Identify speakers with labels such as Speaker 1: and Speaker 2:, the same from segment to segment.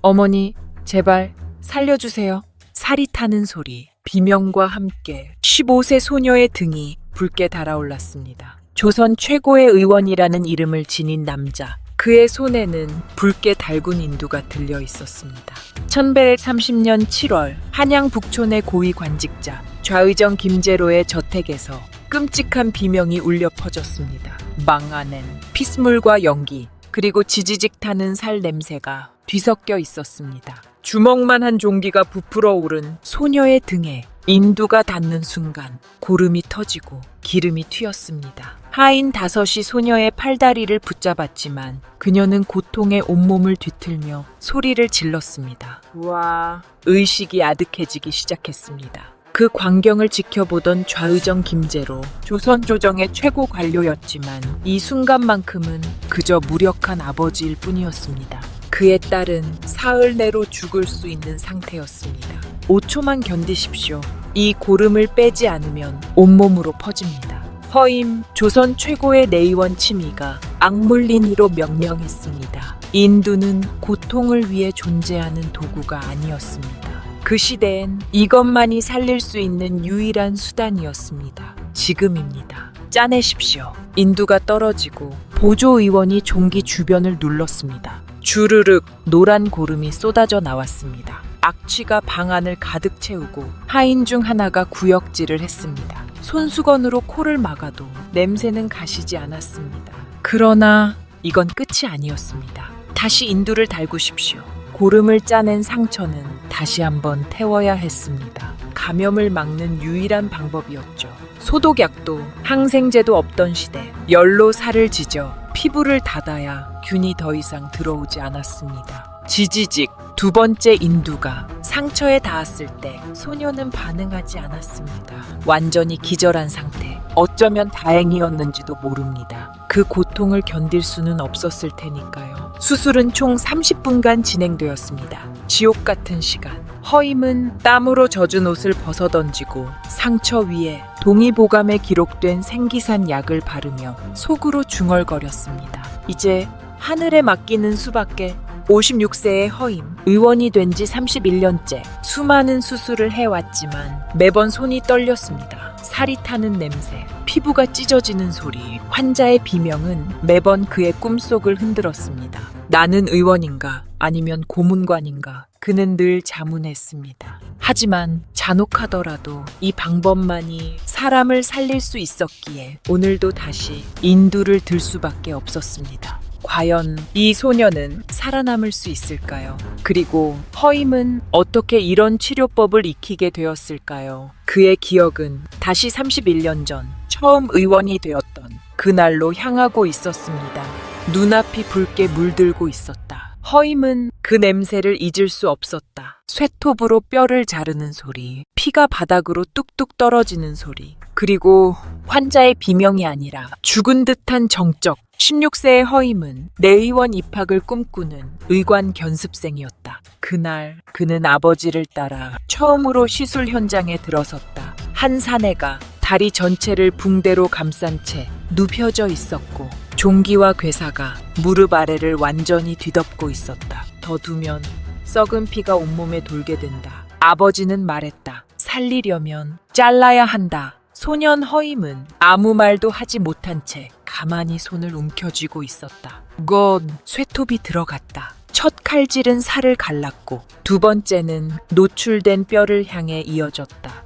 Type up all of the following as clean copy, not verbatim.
Speaker 1: 어머니, 제발 살려주세요. 살이 타는 소리, 비명과 함께 15세 소녀의 등이 붉게 달아올랐습니다. 조선 최고의 의원이라는 이름을 지닌 남자. 그의 손에는 붉게 달군 인두가 들려 있었습니다. 1130년 7월 한양 북촌의 고위 관직자 좌의정 김제로의 저택에서 끔찍한 비명이 울려 퍼졌습니다. 망 안엔 피스물과 연기, 그리고 지지직 타는 살 냄새가 뒤섞여 있었습니다. 주먹만 한 종기가 부풀어 오른 소녀의 등에 인두가 닿는 순간 고름이 터지고 기름이 튀었습니다. 하인 다섯이 소녀의 팔다리를 붙잡았지만 그녀는 고통에 온몸을 뒤틀며 소리를 질렀습니다. 와, 의식이 아득해지기 시작했습니다. 그 광경을 지켜보던 좌의정 김제로, 조선 조정의 최고 관료였지만 이 순간만큼은 그저 무력한 아버지일 뿐이었습니다. 그의 딸은 사흘 내로 죽을 수 있는 상태였습니다. 5초만 견디십시오. 이 고름을 빼지 않으면 온몸으로 퍼집니다. 허임, 조선 최고의 내의원 치미가 악물린이로 명령했습니다. 인두는 고통을 위해 존재하는 도구가 아니었습니다. 그 시대엔 이것만이 살릴 수 있는 유일한 수단이었습니다. 지금입니다. 짜내십시오. 인두가 떨어지고 보조의원이 종기 주변을 눌렀습니다. 주르륵 노란 고름이 쏟아져 나왔습니다. 악취가 방 안을 가득 채우고 하인 중 하나가 구역질을 했습니다. 손수건으로 코를 막아도 냄새는 가시지 않았습니다. 그러나 이건 끝이 아니었습니다. 다시 인두를 달구십시오. 고름을 짜낸 상처는 다시 한번 태워야 했습니다. 감염을 막는 유일한 방법이었죠. 소독약도 항생제도 없던 시대, 열로 살을 지져 피부를 닫아야 균이 더 이상 들어오지 않았습니다. 지지직, 두 번째 인두가 상처에 닿았을 때 소녀는 반응하지 않았습니다. 완전히 기절한 상태. 어쩌면 다행이었는지도 모릅니다. 그 고통을 견딜 수는 없었을 테니까요. 수술은 총 30분간 진행되었습니다. 지옥 같은 시간. 허임은 땀으로 젖은 옷을 벗어던지고 상처 위에 동의보감에 기록된 생기산 약을 바르며 속으로 중얼거렸습니다. 이제 하늘에 맡기는 수밖에. 56세의 허임, 의원이 된 지 31년째 수많은 수술을 해왔지만 매번 손이 떨렸습니다. 살이 타는 냄새, 피부가 찢어지는 소리, 환자의 비명은 매번 그의 꿈속을 흔들었습니다. 나는 의원인가 아니면 고문관인가, 그는 늘 자문했습니다. 하지만 잔혹하더라도 이 방법만이 사람을 살릴 수 있었기에 오늘도 다시 인두를 들 수밖에 없었습니다. 과연 이 소녀는 살아남을 수 있을까요? 그리고 허임은 어떻게 이런 치료법을 익히게 되었을까요? 그의 기억은 다시 31년 전 처음 의원이 되었던 그날로 향하고 있었습니다. 눈앞이 붉게 물들고 있었다. 허임은 그 냄새를 잊을 수 없었다. 쇠톱으로 뼈를 자르는 소리, 피가 바닥으로 뚝뚝 떨어지는 소리, 그리고 환자의 비명이 아니라 죽은 듯한 정적. 16세의 허임은 내의원 입학을 꿈꾸는 의관 견습생이었다. 그날 그는 아버지를 따라 처음으로 시술 현장에 들어섰다. 한 사내가 다리 전체를 붕대로 감싼 채 눕혀져 있었고 종기와 괴사가 무릎 아래를 완전히 뒤덮고 있었다. 더 두면 썩은 피가 온몸에 돌게 된다. 아버지는 말했다. 살리려면 잘라야 한다. 소년 허임은 아무 말도 하지 못한 채 가만히 손을 움켜쥐고 있었다. 건 쇠톱이 들어갔다. 첫 칼질은 살을 갈랐고 두 번째는 노출된 뼈를 향해 이어졌다.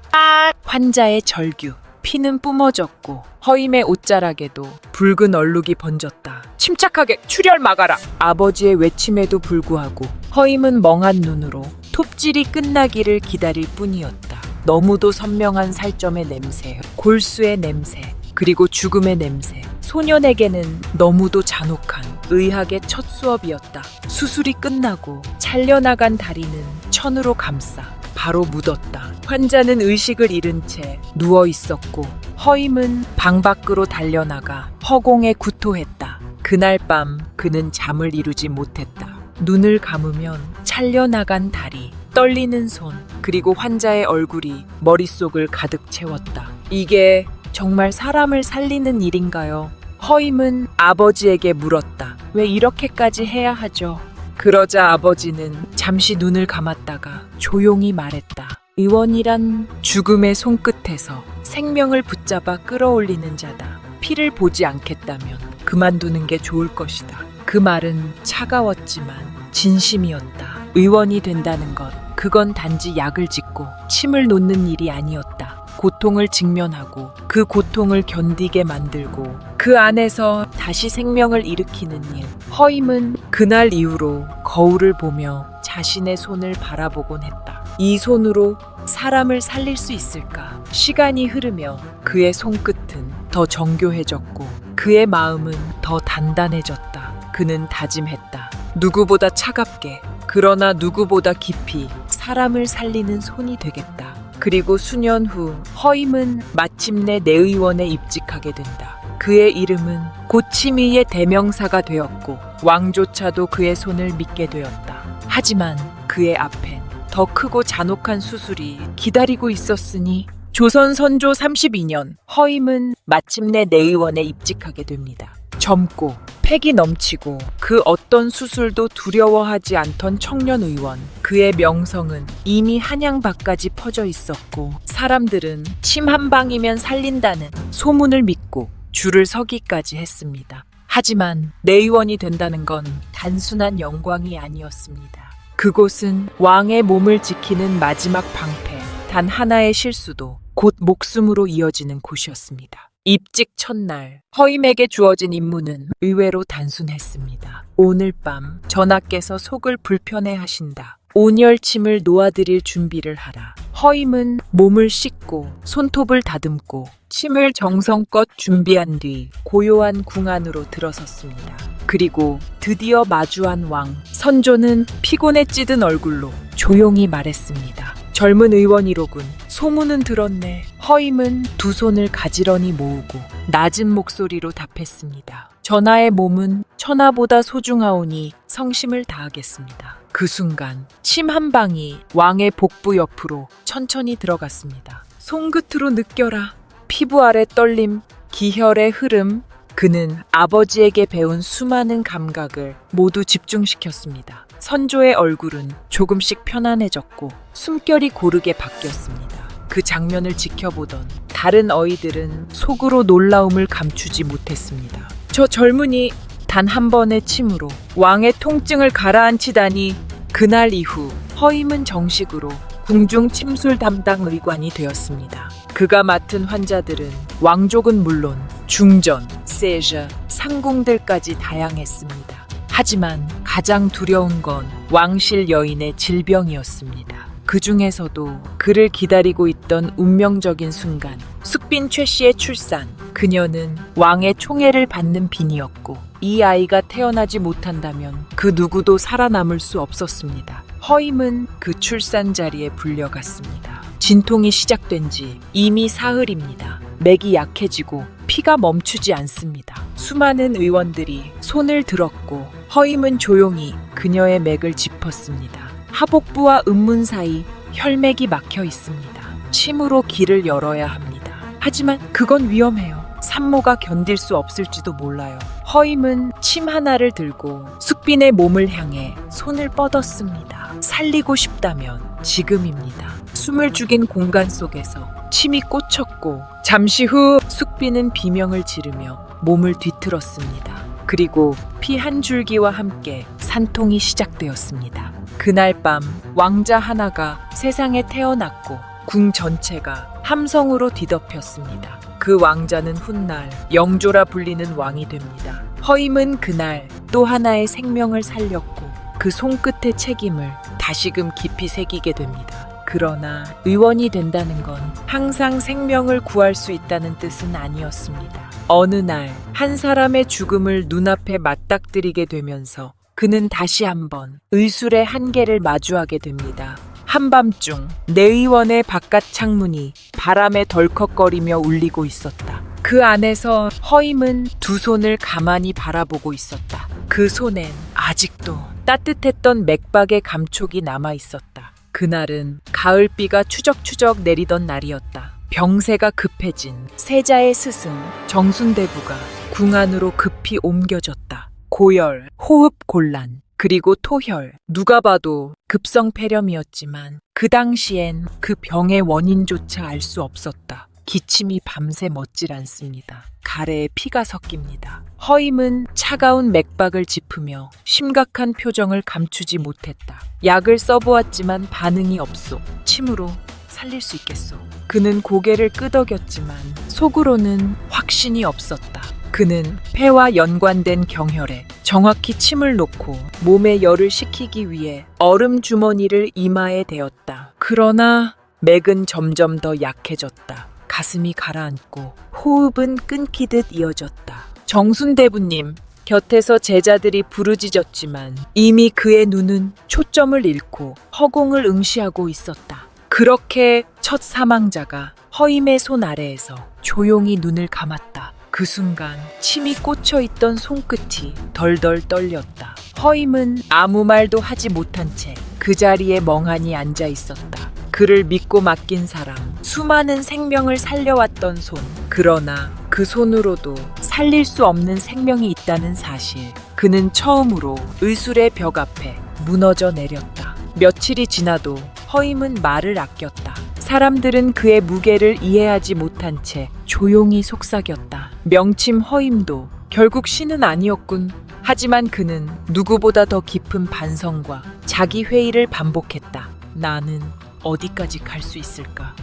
Speaker 1: 환자의 절규, 피는 뿜어졌고 허임의 옷자락에도 붉은 얼룩이 번졌다. 침착하게 출혈 막아라! 아버지의 외침에도 불구하고 허임은 멍한 눈으로 톱질이 끝나기를 기다릴 뿐이었다. 너무도 선명한 살점의 냄새, 골수의 냄새, 그리고 죽음의 냄새. 소년에게는 너무도 잔혹한 의학의 첫 수업이었다. 수술이 끝나고 잘려나간 다리는 천으로 감싸 바로 묻었다. 환자는 의식을 잃은 채 누워 있었고 허임은 방 밖으로 달려나가 허공에 구토했다. 그날 밤 그는 잠을 이루지 못했다. 눈을 감으면 잘려나간 다리, 떨리는 손, 그리고 환자의 얼굴이 머릿속을 가득 채웠다. 이게 정말 사람을 살리는 일인가요? 허임은 아버지에게 물었다. 왜 이렇게까지 해야 하죠? 그러자 아버지는 잠시 눈을 감았다가 조용히 말했다. 의원이란 죽음의 손끝에서 생명을 붙잡아 끌어올리는 자다. 피를 보지 않겠다면 그만두는 게 좋을 것이다. 그 말은 차가웠지만 진심이었다. 의원이 된다는 것, 그건 단지 약을 짓고 침을 놓는 일이 아니었다. 고통을 직면하고 그 고통을 견디게 만들고 그 안에서 다시 생명을 일으키는 일. 허임은 그날 이후로 거울을 보며 자신의 손을 바라보곤 했다. 이 손으로 사람을 살릴 수 있을까? 시간이 흐르며 그의 손끝은 더 정교해졌고 그의 마음은 더 단단해졌다. 그는 다짐했다. 누구보다 차갑게, 그러나 누구보다 깊이 사람을 살리는 손이 되겠다. 그리고 수년 후 허임은 마침내 내의원에 입직하게 된다. 그의 이름은 곧 치미의 대명사가 되었고 왕조차도 그의 손을 믿게 되었다. 하지만 그의 앞엔 더 크고 잔혹한 수술이 기다리고 있었으니 조선 선조 32년 허임은 마침내 내의원에 입직하게 됩니다. 젊고 패기 넘치고 그 어떤 수술도 두려워하지 않던 청년 의원. 그의 명성은 이미 한양 밖까지 퍼져 있었고 사람들은 침 한 방이면 살린다는 소문을 믿고 줄을 서기까지 했습니다. 하지만 내의원이 된다는 건 단순한 영광이 아니었습니다. 그곳은 왕의 몸을 지키는 마지막 방패, 단 하나의 실수도 곧 목숨으로 이어지는 곳이었습니다. 입직 첫날, 허임에게 주어진 임무는 의외로 단순했습니다. 오늘 밤 전하께서 속을 불편해하신다. 온열침을 놓아드릴 준비를 하라. 허임은 몸을 씻고 손톱을 다듬고 침을 정성껏 준비한 뒤 고요한 궁 안으로 들어섰습니다. 그리고 드디어 마주한 왕. 선조는 피곤에 찌든 얼굴로 조용히 말했습니다. 젊은 의원이로군. 소문은 들었네. 허임은 두 손을 가지런히 모으고 낮은 목소리로 답했습니다. 전하의 몸은 천하보다 소중하오니 성심을 다하겠습니다. 그 순간 침 한 방이 왕의 복부 옆으로 천천히 들어갔습니다. 손끝으로 느껴라. 피부 아래 떨림, 기혈의 흐름. 그는 아버지에게 배운 수많은 감각을 모두 집중시켰습니다. 선조의 얼굴은 조금씩 편안해졌고 숨결이 고르게 바뀌었습니다. 그 장면을 지켜보던 다른 어이들은 속으로 놀라움을 감추지 못했습니다. 저 젊은이 단 한 번의 침으로 왕의 통증을 가라앉히다니. 그날 이후 허임은 정식으로 궁중 침술 담당 의관이 되었습니다. 그가 맡은 환자들은 왕족은 물론 중전, 세자, 상궁들까지 다양했습니다. 하지만 가장 두려운 건 왕실 여인의 질병이었습니다. 그 중에서도 그를 기다리고 있던 운명적인 순간, 숙빈 최 씨의 출산. 그녀는 왕의 총애를 받는 빈이었고 이 아이가 태어나지 못한다면 그 누구도 살아남을 수 없었습니다. 허임은 그 출산 자리에 불려갔습니다. 진통이 시작된 지 이미 사흘입니다. 맥이 약해지고 피가 멈추지 않습니다. 수많은 의원들이 손을 들었고 허임은 조용히 그녀의 맥을 짚었습니다. 하복부와 음문 사이 혈맥이 막혀 있습니다. 침으로 길을 열어야 합니다. 하지만 그건 위험해요. 산모가 견딜 수 없을지도 몰라요. 허임은 침 하나를 들고 숙빈의 몸을 향해 손을 뻗었습니다. 살리고 싶다면 지금입니다. 숨을 죽인 공간 속에서 침이 꽂혔고 잠시 후 숙빈은 비명을 지르며 몸을 뒤틀었습니다. 그리고 피 한 줄기와 함께 산통이 시작되었습니다. 그날 밤 왕자 하나가 세상에 태어났고 궁 전체가 함성으로 뒤덮였습니다. 그 왕자는 훗날 영조라 불리는 왕이 됩니다. 허임은 그날 또 하나의 생명을 살렸고 그 손끝의 책임을 다시금 깊이 새기게 됩니다. 그러나 의원이 된다는 건 항상 생명을 구할 수 있다는 뜻은 아니었습니다. 어느 날 한 사람의 죽음을 눈앞에 맞닥뜨리게 되면서 그는 다시 한번 의술의 한계를 마주하게 됩니다. 한밤중 내의원의 바깥 창문이 바람에 덜컥거리며 울리고 있었다. 그 안에서 허임은 두 손을 가만히 바라보고 있었다. 그 손엔 아직도 따뜻했던 맥박의 감촉이 남아 있었다. 그날은 가을비가 추적추적 내리던 날이었다. 병세가 급해진 세자의 스승 정순대부가 궁 안으로 급히 옮겨졌다. 고열, 호흡 곤란, 그리고 토혈. 누가 봐도 급성 폐렴이었지만 그 당시엔 그 병의 원인조차 알 수 없었다. 기침이 밤새 멎질 않습니다. 가래에 피가 섞입니다. 허임은 차가운 맥박을 짚으며 심각한 표정을 감추지 못했다. 약을 써보았지만 반응이 없소. 침으로 살릴 수 있겠소. 그는 고개를 끄덕였지만 속으로는 확신이 없었다. 그는 폐와 연관된 경혈에 정확히 침을 놓고 몸에 열을 식히기 위해 얼음 주머니를 이마에 대었다. 그러나 맥은 점점 더 약해졌다. 가슴이 가라앉고 호흡은 끊기듯 이어졌다. 정순대부님, 곁에서 제자들이 부르짖었지만 이미 그의 눈은 초점을 잃고 허공을 응시하고 있었다. 그렇게 첫 사망자가 허임의 손 아래에서 조용히 눈을 감았다. 그 순간 침이 꽂혀있던 손끝이 덜덜 떨렸다. 허임은 아무 말도 하지 못한 채 그 자리에 멍하니 앉아 있었다. 그를 믿고 맡긴 사람, 수많은 생명을 살려왔던 손. 그러나 그 손으로도 살릴 수 없는 생명이 있다는 사실. 그는 처음으로 의술의 벽 앞에 무너져 내렸다. 며칠이 지나도 허임은 말을 아꼈다. 사람들은 그의 무게를 이해하지 못한 채 조용히 속삭였다. 명침 허임도 결국 신은 아니었군. 하지만 그는 누구보다 더 깊은 반성과 자기 회의를 반복했다. 나는 어디까지 갈 수 있을까?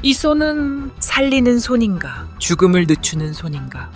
Speaker 1: 이 손은 살리는 손인가? 죽음을 늦추는 손인가?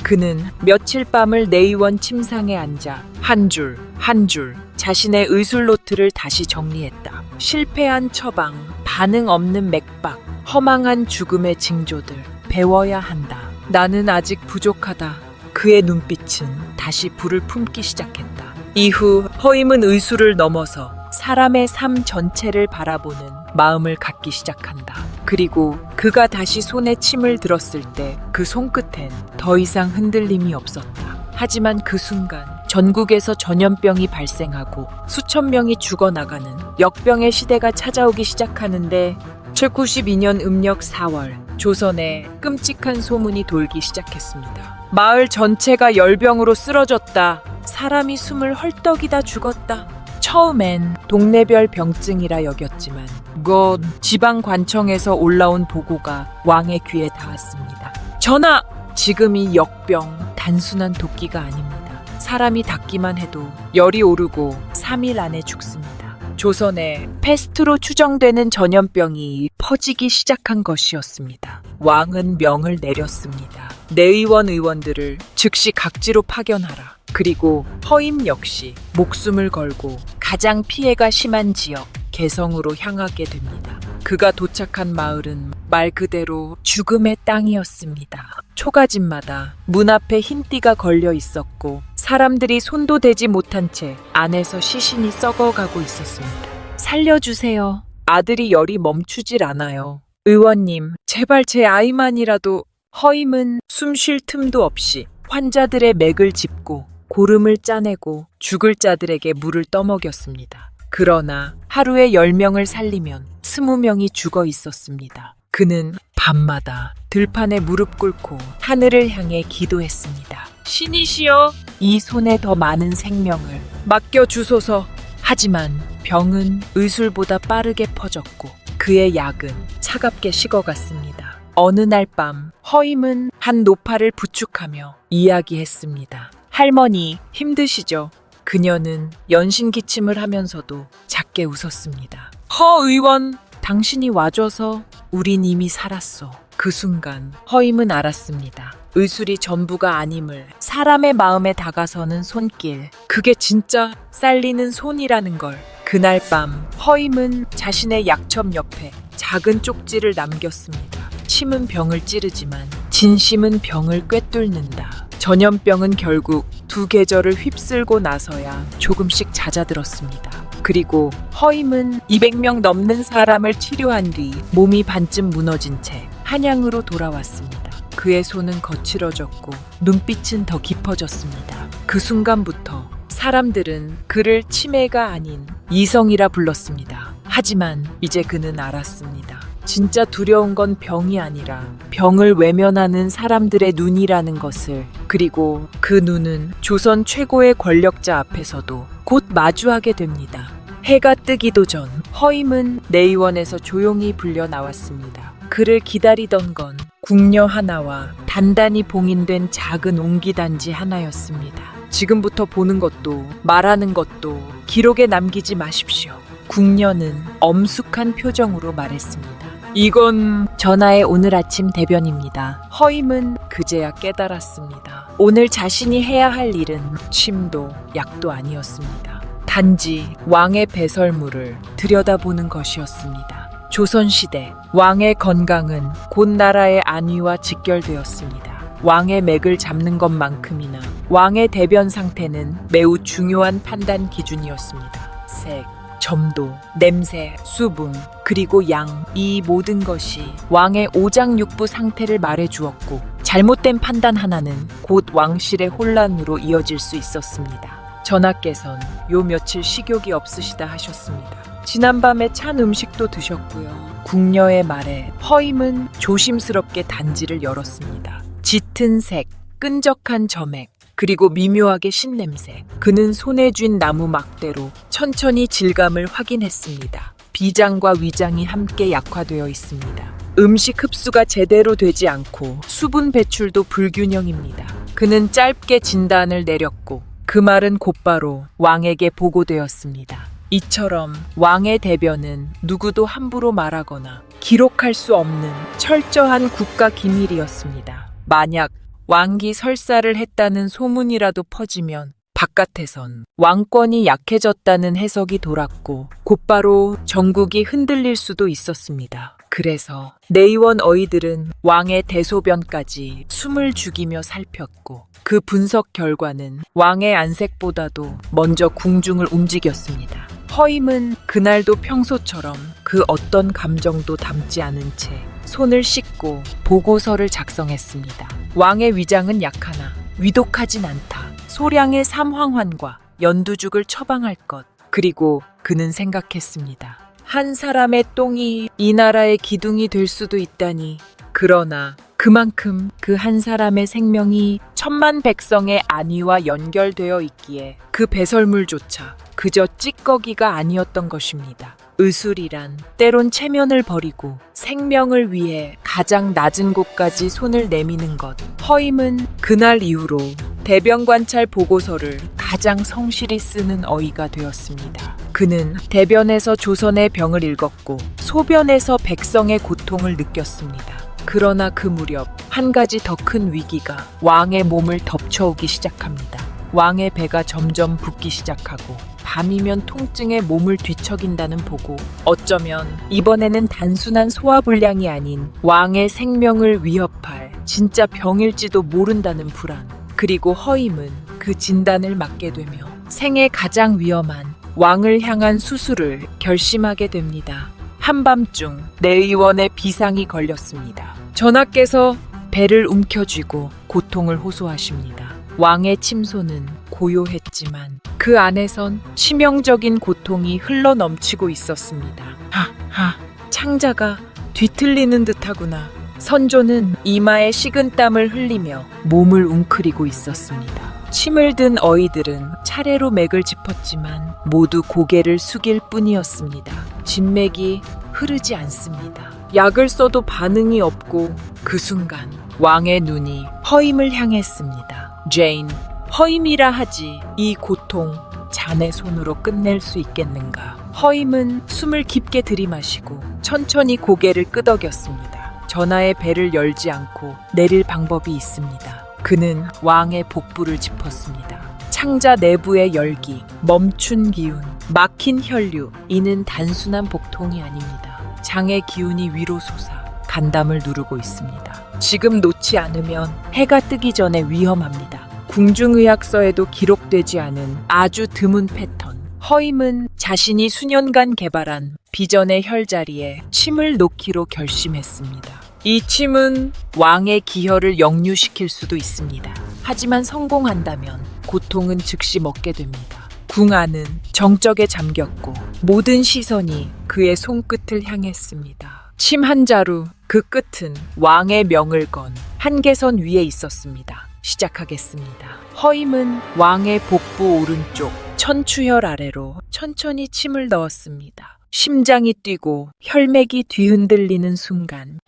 Speaker 1: 그는 며칠 밤을 내의원 침상에 앉아 한 줄 한 줄 자신의 의술 노트를 다시 정리했다. 실패한 처방, 반응 없는 맥박, 허망한 죽음의 징조들. 배워야 한다. 나는 아직 부족하다. 그의 눈빛은 다시 불을 품기 시작했다. 이후 허임은 의술을 넘어서 사람의 삶 전체를 바라보는 마음을 갖기 시작한다. 그리고 그가 다시 손에 침을 들었을 때 그 손끝엔 더 이상 흔들림이 없었다. 하지만 그 순간 전국에서 전염병이 발생하고 수천 명이 죽어나가는 역병의 시대가 찾아오기 시작하는데 792년 음력 4월 조선에 끔찍한 소문이 돌기 시작했습니다. 마을 전체가 열병으로 쓰러졌다. 사람이 숨을 헐떡이다 죽었다. 처음엔 동네별 병증이라 여겼지만 곧 지방관청에서 올라온 보고가 왕의 귀에 닿았습니다. 전하! 지금 이 역병 단순한 도끼가 아닙니다. 사람이 닿기만 해도 열이 오르고 3일 안에 죽습니다. 조선에 패스트로 추정되는 전염병이 퍼지기 시작한 것이었습니다. 왕은 명을 내렸습니다. 내의원 의원들을 즉시 각지로 파견하라. 그리고 허임 역시 목숨을 걸고 가장 피해가 심한 지역 개성으로 향하게 됩니다. 그가 도착한 마을은 말 그대로 죽음의 땅이었습니다. 초가집마다 문 앞에 흰띠가 걸려 있었고 사람들이 손도 대지 못한 채 안에서 시신이 썩어가고 있었습니다. 살려주세요. 아들이 열이 멈추질 않아요. 의원님, 제발 제 아이만이라도. 허임은 숨 쉴 틈도 없이 환자들의 맥을 짚고 고름을 짜내고 죽을 자들에게 물을 떠먹였습니다. 그러나 하루에 10명을 살리면 20명이 죽어 있었습니다. 그는 밤마다 들판에 무릎 꿇고 하늘을 향해 기도했습니다. 신이시여, 이 손에 더 많은 생명을 맡겨주소서. 하지만 병은 의술보다 빠르게 퍼졌고 그의 약은 차갑게 식어갔습니다. 어느 날 밤 허임은 한 노파를 부축하며 이야기했습니다. 할머니, 힘드시죠? 그녀는 연신 기침을 하면서도 작게 웃었습니다. 허 의원, 당신이 와줘서 우린 이미 살았소. 그 순간 허임은 알았습니다. 의술이 전부가 아님을. 사람의 마음에 다가서는 손길, 그게 진짜 살리는 손이라는 걸. 그날 밤 허임은 자신의 약첩 옆에 작은 쪽지를 남겼습니다. 침은 병을 찌르지만 진심은 병을 꿰뚫는다. 전염병은 결국 2계절을 휩쓸고 나서야 조금씩 잦아들었습니다. 그리고 허임은 200명 넘는 사람을 치료한 뒤 몸이 반쯤 무너진 채 한양으로 돌아왔습니다. 그의 손은 거칠어졌고 눈빛은 더 깊어졌습니다. 그 순간부터 사람들은 그를 치매가 아닌 이성이라 불렀습니다. 하지만 이제 그는 알았습니다. 진짜 두려운 건 병이 아니라 병을 외면하는 사람들의 눈이라는 것을. 그리고 그 눈은 조선 최고의 권력자 앞에서도 곧 마주하게 됩니다. 해가 뜨기도 전 허임은 내의원에서 조용히 불려 나왔습니다. 그를 기다리던 건 궁녀 하나와 단단히 봉인된 작은 옹기단지 하나였습니다. 지금부터 보는 것도 말하는 것도 기록에 남기지 마십시오. 궁녀는 엄숙한 표정으로 말했습니다. 이건 전하의 오늘 아침 대변입니다. 허임은 그제야 깨달았습니다. 오늘 자신이 해야 할 일은 침도 약도 아니었습니다. 단지 왕의 배설물을 들여다보는 것이었습니다. 조선시대 왕의 건강은 곧 나라의 안위와 직결되었습니다. 왕의 맥을 잡는 것만큼이나 왕의 대변 상태는 매우 중요한 판단 기준이었습니다. 색, 점도, 냄새, 수분, 그리고 양, 이 모든 것이 왕의 오장육부 상태를 말해주었고 잘못된 판단 하나는 곧 왕실의 혼란으로 이어질 수 있었습니다. 전하께선 요 며칠 식욕이 없으시다 하셨습니다. 지난밤에 찬 음식도 드셨고요. 궁녀의 말에 허임은 조심스럽게 단지를 열었습니다. 짙은 색, 끈적한 점액, 그리고 미묘하게 신냄새. 그는 손에 쥔 나무 막대로 천천히 질감을 확인했습니다. 비장과 위장이 함께 약화되어 있습니다. 음식 흡수가 제대로 되지 않고 수분 배출도 불균형입니다. 그는 짧게 진단을 내렸고 그 말은 곧바로 왕에게 보고되었습니다. 이처럼 왕의 대변은 누구도 함부로 말하거나 기록할 수 없는 철저한 국가 기밀이었습니다. 만약 왕기 설사를 했다는 소문이라도 퍼지면 바깥에선 왕권이 약해졌다는 해석이 돌았고 곧바로 전국이 흔들릴 수도 있었습니다. 그래서 내의원 어이들은 왕의 대소변까지 숨을 죽이며 살폈고 그 분석 결과는 왕의 안색보다도 먼저 궁중을 움직였습니다. 허임은 그날도 평소처럼 그 어떤 감정도 담지 않은 채 손을 씻고 보고서를 작성했습니다. 왕의 위장은 약하나 위독하진 않다. 소량의 삼황환과 연두죽을 처방할 것. 그리고 그는 생각했습니다. 한 사람의 똥이 이 나라의 기둥이 될 수도 있다니. 그러나 그만큼 그 한 사람의 생명이 천만 백성의 안위와 연결되어 있기에 그 배설물조차 그저 찌꺼기가 아니었던 것입니다. 의술이란 때론 체면을 버리고 생명을 위해 가장 낮은 곳까지 손을 내미는 것. 허임은 그날 이후로 대변 관찰 보고서를 가장 성실히 쓰는 어이가 되었습니다. 그는 대변에서 조선의 병을 읽었고 소변에서 백성의 고통을 느꼈습니다. 그러나 그 무렵 한 가지 더 큰 위기가 왕의 몸을 덮쳐오기 시작합니다. 왕의 배가 점점 붓기 시작하고 밤이면 통증에 몸을 뒤척인다는 보고, 어쩌면 이번에는 단순한 소화불량이 아닌 왕의 생명을 위협할 진짜 병일지도 모른다는 불안, 그리고 허임은 그 진단을 맡게 되며 생애 가장 위험한 왕을 향한 수술을 결심하게 됩니다. 한밤중 내의원의 비상이 걸렸습니다. 전하께서 배를 움켜쥐고 고통을 호소하십니다. 왕의 침소는 고요했지만 그 안에선 치명적인 고통이 흘러넘치고 있었습니다. 하하, 창자가 뒤틀리는 듯하구나. 선조는 이마에 식은땀을 흘리며 몸을 웅크리고 있었습니다. 침을 든 어이들은 차례로 맥을 짚었지만 모두 고개를 숙일 뿐이었습니다. 진맥이 흐르지 않습니다. 약을 써도 반응이 없고 그 순간 왕의 눈이 허임을 향했습니다. 제인, 허임이라 하지 이 고통 자네 손으로 끝낼 수 있겠는가? 허임은 숨을 깊게 들이마시고 천천히 고개를 끄덕였습니다. 전하의 배를 열지 않고 내릴 방법이 있습니다. 그는 왕의 복부를 짚었습니다. 창자 내부의 열기, 멈춘 기운, 막힌 혈류, 이는 단순한 복통이 아닙니다. 장의 기운이 위로 솟아 간담을 누르고 있습니다. 지금 놓지 않으면 해가 뜨기 전에 위험합니다. 궁중의학서에도 기록되지 않은 아주 드문 패턴. 허임은 자신이 수년간 개발한 비전의 혈자리에 침을 놓기로 결심했습니다. 이 침은 왕의 기혈을 역류시킬 수도 있습니다. 하지만 성공한다면 고통은 즉시 먹게 됩니다. 궁 안은 정적에 잠겼고 모든 시선이 그의 손끝을 향했습니다. 침 한 자루, 그 끝은 왕의 명을 건 한계선 위에 있었습니다. 시작하겠습니다. 허임은 왕의 복부 오른쪽 천추혈 아래로 천천히 침을 넣었습니다. 심장이 뛰고 혈맥이 뒤흔들리는 순간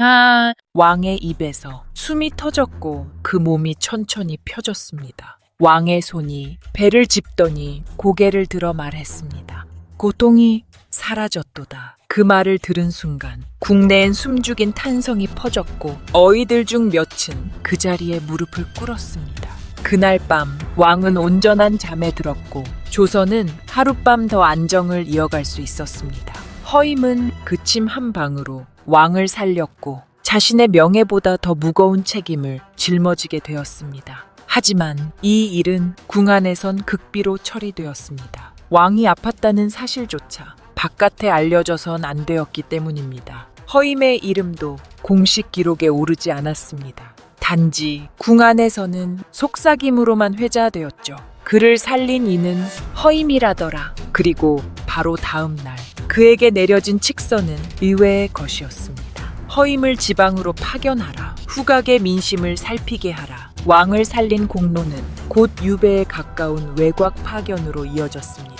Speaker 1: 왕의 입에서 숨이 터졌고 그 몸이 천천히 펴졌습니다. 왕의 손이 배를 짚더니 고개를 들어 말했습니다. 고통이 사라졌도다. 그 말을 들은 순간 국내엔 숨죽인 탄성이 퍼졌고 어이들 중 몇은 그 자리에 무릎을 꿇었습니다. 그날 밤 왕은 온전한 잠에 들었고 조선은 하룻밤 더 안정을 이어갈 수 있었습니다. 허임은 그 침 한 방으로 왕을 살렸고 자신의 명예보다 더 무거운 책임을 짊어지게 되었습니다. 하지만 이 일은 궁 안에선 극비로 처리되었습니다. 왕이 아팠다는 사실조차 바깥에 알려져선 안 되었기 때문입니다. 허임의 이름도 공식 기록에 오르지 않았습니다. 단지 궁 안에서는 속삭임으로만 회자되었죠. 그를 살린 이는 허임이라더라. 그리고 바로 다음 날 그에게 내려진 칙서는 의외의 것이었습니다. 허임을 지방으로 파견하라. 후각의 민심을 살피게 하라. 왕을 살린 공로는 곧 유배에 가까운 외곽 파견으로 이어졌습니다.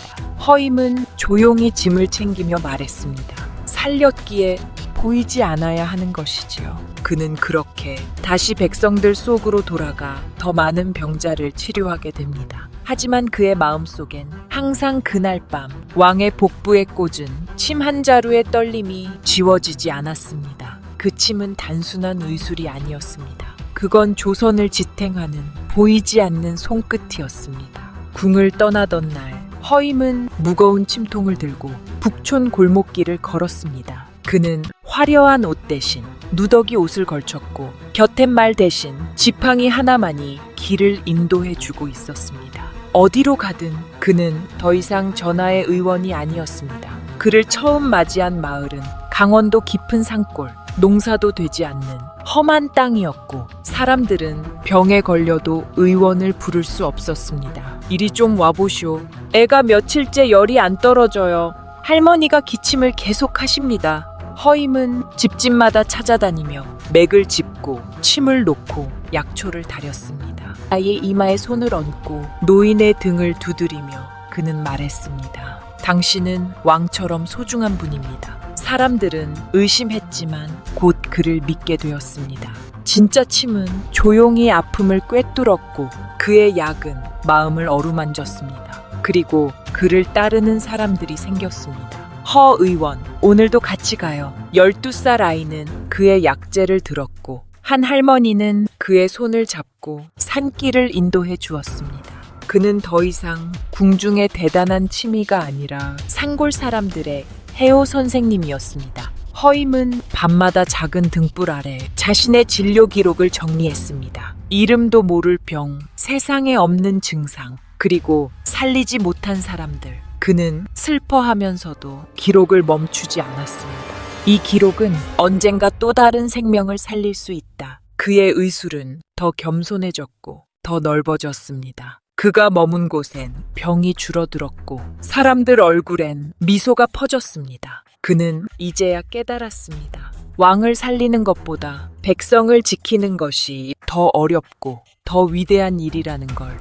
Speaker 1: 허임은 조용히 짐을 챙기며 말했습니다. 살렸기에 보이지 않아야 하는 것이지요. 그는 그렇게 다시 백성들 속으로 돌아가 더 많은 병자를 치료하게 됩니다. 하지만 그의 마음속엔 항상 그날 밤 왕의 복부에 꽂은 침 한 자루의 떨림이 지워지지 않았습니다. 그 침은 단순한 의술이 아니었습니다. 그건 조선을 지탱하는 보이지 않는 손끝이었습니다. 궁을 떠나던 날 허임은 무거운 침통을 들고 북촌 골목길을 걸었습니다. 그는 화려한 옷 대신 누더기 옷을 걸쳤고 곁팻말 대신 지팡이 하나만이 길을 인도해주고 있었습니다. 어디로 가든 그는 더 이상 전하의 의원이 아니었습니다. 그를 처음 맞이한 마을은 강원도 깊은 산골, 농사도 되지 않는 험한 땅이었고 사람들은 병에 걸려도 의원을 부를 수 없었습니다. 이리 좀 와보시오. 애가 며칠째 열이 안 떨어져요. 할머니가 기침을 계속 하십니다. 허임은 집집마다 찾아다니며 맥을 짚고 침을 놓고 약초를 다렸습니다. 아이의 이마에 손을 얹고 노인의 등을 두드리며 그는 말했습니다. 당신은 왕처럼 소중한 분입니다. 사람들은 의심했지만 곧 그를 믿게 되었습니다. 진짜 침은 조용히 아픔을 꿰뚫었고 그의 약은 마음을 어루만졌습니다. 그리고 그를 따르는 사람들이 생겼습니다. 허 의원, 오늘도 같이 가요. 12살 아이는 그의 약재를 들었고 한 할머니는 그의 손을 잡고 산길을 인도해 주었습니다. 그는 더 이상 궁중의 대단한 치미가 아니라 산골 사람들의 해오 선생님이었습니다. 허임은 밤마다 작은 등불 아래 자신의 진료 기록을 정리했습니다. 이름도 모를 병, 세상에 없는 증상, 그리고 살리지 못한 사람들. 그는 슬퍼하면서도 기록을 멈추지 않았습니다. 이 기록은 언젠가 또 다른 생명을 살릴 수 있다. 그의 의술은 더 겸손해졌고 더 넓어졌습니다. 그가 머문 곳엔 병이 줄어들었고 사람들 얼굴엔 미소가 퍼졌습니다. 그는 이제야 깨달았습니다. 왕을 살리는 것보다 백성을 지키는 것이 더 어렵고 더 위대한 일이라는 걸.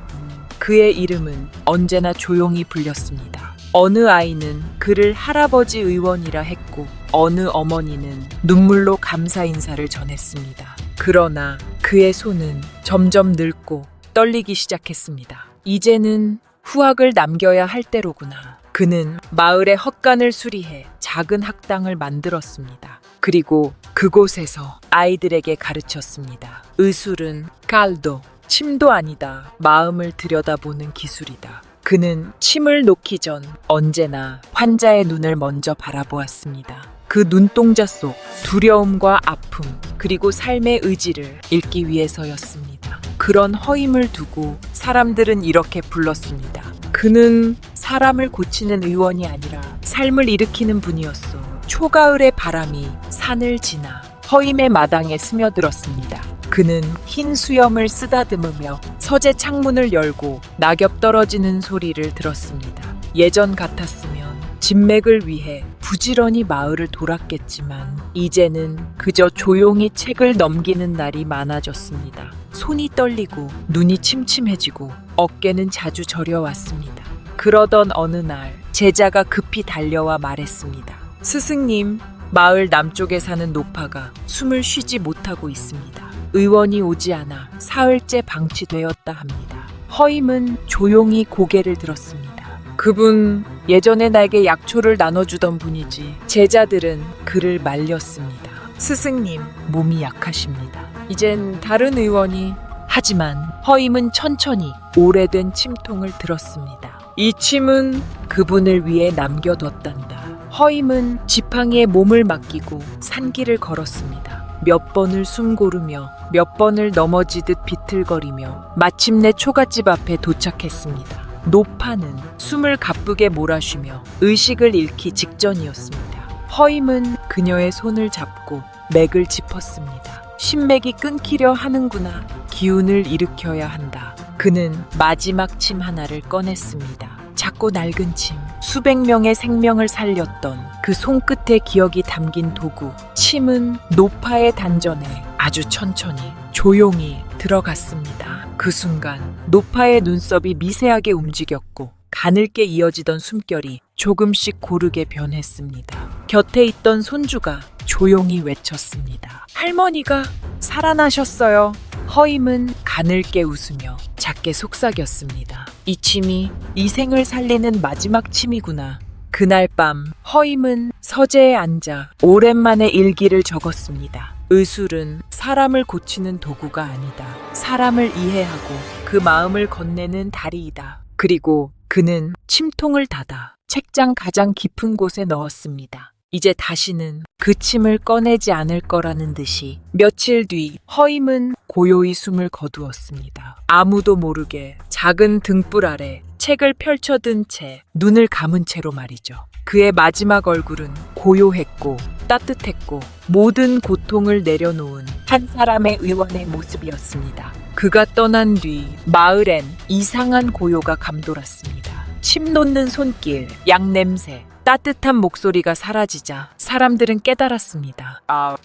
Speaker 1: 그의 이름은 언제나 조용히 불렸습니다. 어느 아이는 그를 할아버지 의원이라 했고 어느 어머니는 눈물로 감사 인사를 전했습니다. 그러나 그의 손은 점점 늙고 떨리기 시작했습니다. 이제는 후학을 남겨야 할 때로구나. 그는 마을의 헛간을 수리해 작은 학당을 만들었습니다. 그리고 그곳에서 아이들에게 가르쳤습니다. 의술은 칼도, 침도 아니다. 마음을 들여다보는 기술이다. 그는 침을 놓기 전 언제나 환자의 눈을 먼저 바라보았습니다. 그 눈동자 속 두려움과 아픔, 그리고 삶의 의지를 읽기 위해서였습니다. 그런 허임을 두고 사람들은 이렇게 불렀습니다. 그는 사람을 고치는 의원이 아니라 삶을 일으키는 분이었소. 초가을의 바람이 산을 지나 허임의 마당에 스며들었습니다. 그는 흰 수염을 쓰다듬으며 서재 창문을 열고 낙엽 떨어지는 소리를 들었습니다. 예전 같았으면 진맥을 위해 부지런히 마을을 돌았겠지만 이제는 그저 조용히 책을 넘기는 날이 많아졌습니다. 손이 떨리고 눈이 침침해지고 어깨는 자주 저려왔습니다. 그러던 어느 날 제자가 급히 달려와 말했습니다. 스승님, 마을 남쪽에 사는 노파가 숨을 쉬지 못하고 있습니다. 의원이 오지 않아 사흘째 방치되었다 합니다. 허임은 조용히 고개를 들었습니다. 그분 예전에 나에게 약초를 나눠주던 분이지. 제자들은 그를 말렸습니다. 스승님, 몸이 약하십니다. 이젠 다른 의원이. 하지만 허임은 천천히 오래된 침통을 들었습니다. 이 침은 그분을 위해 남겨뒀단다. 허임은 지팡이에 몸을 맡기고 산길을 걸었습니다. 몇 번을 숨 고르며 몇 번을 넘어지듯 비틀거리며 마침내 초가집 앞에 도착했습니다. 노파는 숨을 가쁘게 몰아쉬며 의식을 잃기 직전이었습니다. 허임은 그녀의 손을 잡고 맥을 짚었습니다. 신맥이 끊기려 하는구나. 기운을 일으켜야 한다. 그는 마지막 침 하나를 꺼냈습니다. 작고 낡은 침, 수백 명의 생명을 살렸던 그 손끝의 기억이 담긴 도구. 침은 노파의 단전에 아주 천천히 조용히 들어갔습니다. 그 순간 노파의 눈썹이 미세하게 움직였고 가늘게 이어지던 숨결이 조금씩 고르게 변했습니다. 곁에 있던 손주가 조용히 외쳤습니다. 할머니가 살아나셨어요. 허임은 가늘게 웃으며 작게 속삭였습니다. 이 침이 이 생을 살리는 마지막 침이구나. 그날 밤 허임은 서재에 앉아 오랜만에 일기를 적었습니다. 의술은 사람을 고치는 도구가 아니다. 사람을 이해하고 그 마음을 건네는 다리이다. 그리고 그는 침통을 닫아 책장 가장 깊은 곳에 넣었습니다. 이제 다시는 그 침을 꺼내지 않을 거라는 듯이. 며칠 뒤 허임은 고요히 숨을 거두었습니다. 아무도 모르게 작은 등불 아래 책을 펼쳐든 채, 눈을 감은 채로 말이죠. 그의 마지막 얼굴은 고요했고 따뜻했고 모든 고통을 내려놓은 한 사람의 의원의 모습이었습니다. 그가 떠난 뒤 마을엔 이상한 고요가 감돌았습니다. 침 놓는 손길, 양냄새, 따뜻한 목소리가 사라지자 사람들은 깨달았습니다.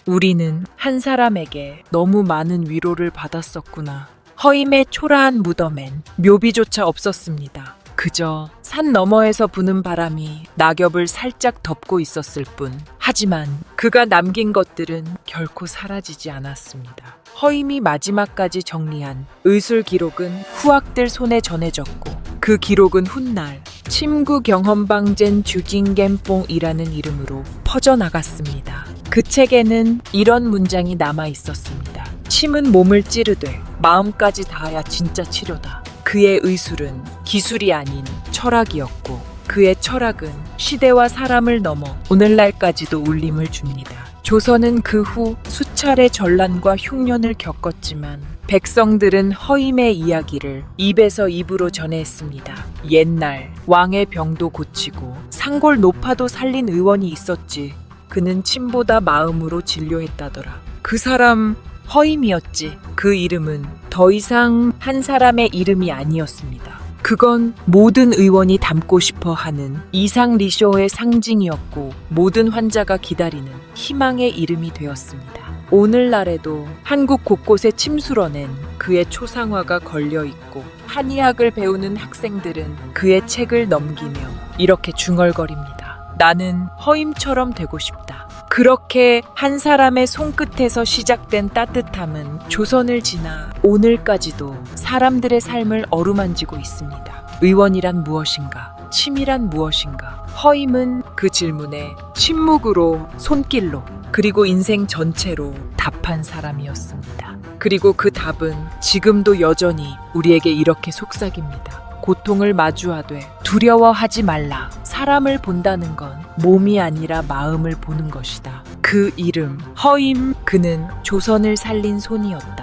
Speaker 1: 우리는 한 사람에게 너무 많은 위로를 받았었구나. 허임의 초라한 무덤엔 묘비조차 없었습니다. 그저 산 너머에서 부는 바람이 낙엽을 살짝 덮고 있었을 뿐. 하지만 그가 남긴 것들은 결코 사라지지 않았습니다. 허임이 마지막까지 정리한 의술 기록은 후학들 손에 전해졌고 그 기록은 훗날 침구 경험방젠 주징겜뽕이라는 이름으로 퍼져나갔습니다. 그 책에는 이런 문장이 남아 있었습니다. 침은 몸을 찌르되 마음까지 닿아야 진짜 치료다. 그의 의술은 기술이 아닌 철학이었고 그의 철학은 시대와 사람을 넘어 오늘날까지도 울림을 줍니다. 조선은 그 후 수차례 전란과 흉년을 겪었지만 백성들은 허임의 이야기를 입에서 입으로 전했습니다. 옛날 왕의 병도 고치고 상골 노파도 살린 의원이 있었지. 그는 침보다 마음으로 진료했다더라. 그 사람 허임이었지. 그 이름은 더 이상 한 사람의 이름이 아니었습니다. 그건 모든 의원이 닮고 싶어 하는 이상 리쇼의 상징이었고 모든 환자가 기다리는 희망의 이름이 되었습니다. 오늘날에도 한국 곳곳에 침술원엔 그의 초상화가 걸려있고 한의학을 배우는 학생들은 그의 책을 넘기며 이렇게 중얼거립니다. 나는 허임처럼 되고 싶다. 그렇게 한 사람의 손끝에서 시작된 따뜻함은 조선을 지나 오늘까지도 사람들의 삶을 어루만지고 있습니다. 의원이란 무엇인가? 침이란 무엇인가? 허임은 그 질문에 침묵으로, 손길로, 그리고 인생 전체로 답한 사람이었습니다. 그리고 그 답은 지금도 여전히 우리에게 이렇게 속삭입니다. 고통을 마주하되 두려워하지 말라. 사람을 본다는 건 몸이 아니라 마음을 보는 것이다. 그 이름 허임, 그는 조선을 살린 손이었다.